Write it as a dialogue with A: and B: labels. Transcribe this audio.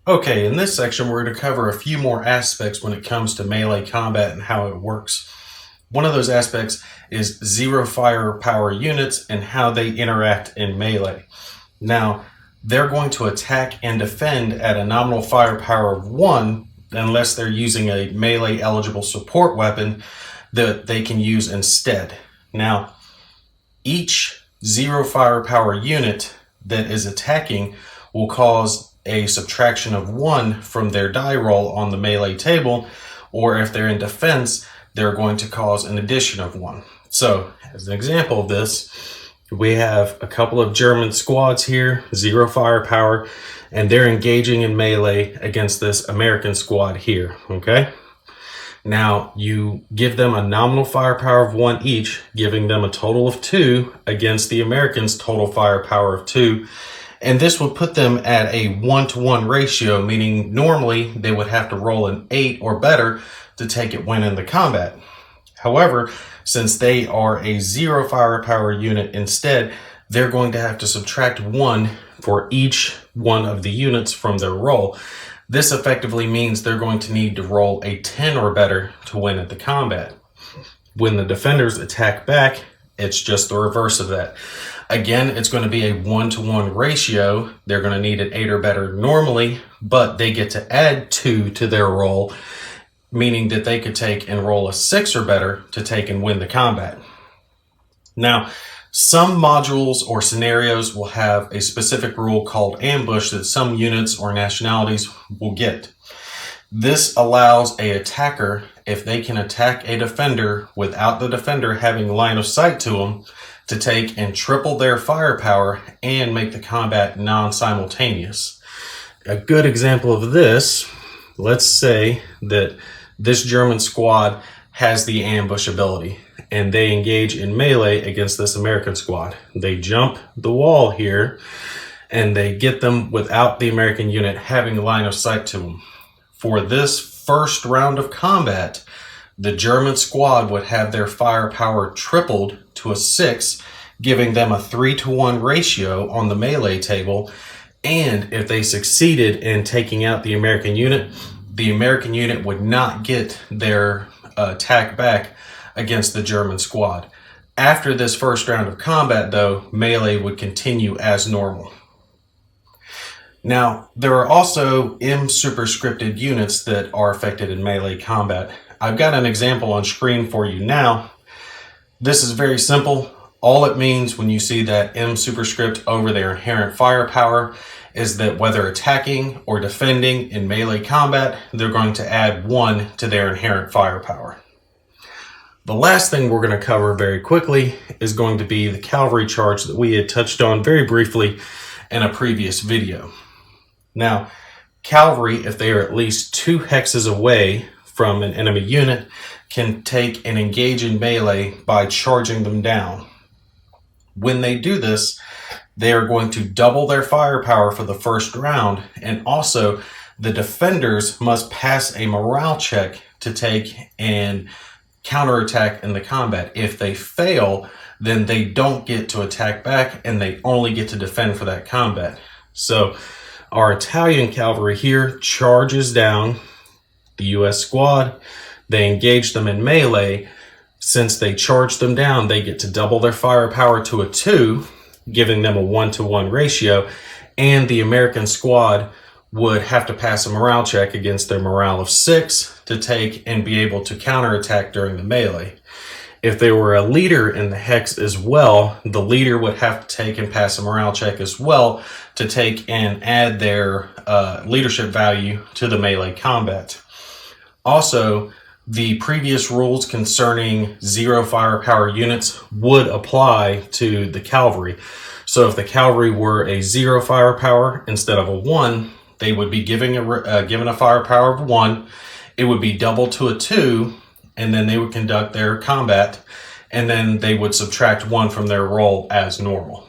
A: Okay, in this section, we're going to cover a few more aspects when it comes to melee combat and how it works. One of those aspects is zero firepower units and how they interact in melee. Now, they're going to attack and defend at a nominal firepower of 1 unless they're using a melee eligible support weapon that they can use instead. Now, each zero firepower unit that is attacking will cause a subtraction of 1 from their die roll on the melee table, or if they're in defense, they're going to cause an addition of 1. So, as an example of this, we have a couple of German squads here, zero firepower, and they're engaging in melee against this American squad here, okay? Now, you give them a nominal firepower of 1 each, giving them a total of 2 against the Americans' total firepower of 2. And this would put them at a 1-to-1 ratio, meaning normally they would have to roll an 8 or better to take it when in the combat. However, since they are a zero firepower unit instead, they're going to have to subtract 1 for each one of the units from their roll. This effectively means they're going to need to roll a 10 or better to win at the combat. When the defenders attack back, it's just the reverse of that. Again, it's going to be a 1-to-1 ratio. They're going to need an 8 or better normally, but they get to add 2 to their roll, meaning that they could take and roll a 6 or better to take and win the combat. Now, some modules or scenarios will have a specific rule called ambush that some units or nationalities will get. This allows an attacker, if they can attack a defender without the defender having line of sight to them, to take and triple their firepower and make the combat non-simultaneous. A good example of this, let's say that this German squad has the ambush ability and they engage in melee against this American squad. They jump the wall here and they get them without the American unit having line of sight to them. For this first round of combat, the German squad would have their firepower tripled to a 6, giving them a 3-to-1 ratio on the melee table. And if they succeeded in taking out the American unit would not get their attack back against the German squad. After this first round of combat, though, melee would continue as normal. Now, there are also M superscripted units that are affected in melee combat. I've got an example on screen for you now. This is very simple. All it means when you see that M superscript over their inherent firepower is that whether attacking or defending in melee combat, they're going to add 1 to their inherent firepower. The last thing we're going to cover very quickly is going to be the cavalry charge that we had touched on very briefly in a previous video. Now, cavalry, if they are at least 2 hexes away from an enemy unit, can take and engage in melee by charging them down. When they do this, they are going to double their firepower for the first round, and also the defenders must pass a morale check to take and counterattack in the combat. If they fail, then they don't get to attack back and they only get to defend for that combat. So our Italian cavalry here charges down the US squad. They engage them in melee. Since they charge them down, they get to double their firepower to a 2, giving them a 1-to-1 ratio, and the American squad would have to pass a morale check against their morale of 6 to take and be able to counterattack during the melee. If they were a leader in the hex as well, the leader would have to take and pass a morale check as well to take and add their leadership value to the melee combat. Also, the previous rules concerning zero firepower units would apply to the cavalry. So if the cavalry were a 0 firepower instead of a 1, they would be given a firepower of 1. It would be doubled to a 2, and then they would conduct their combat, and then they would subtract 1 from their roll as normal.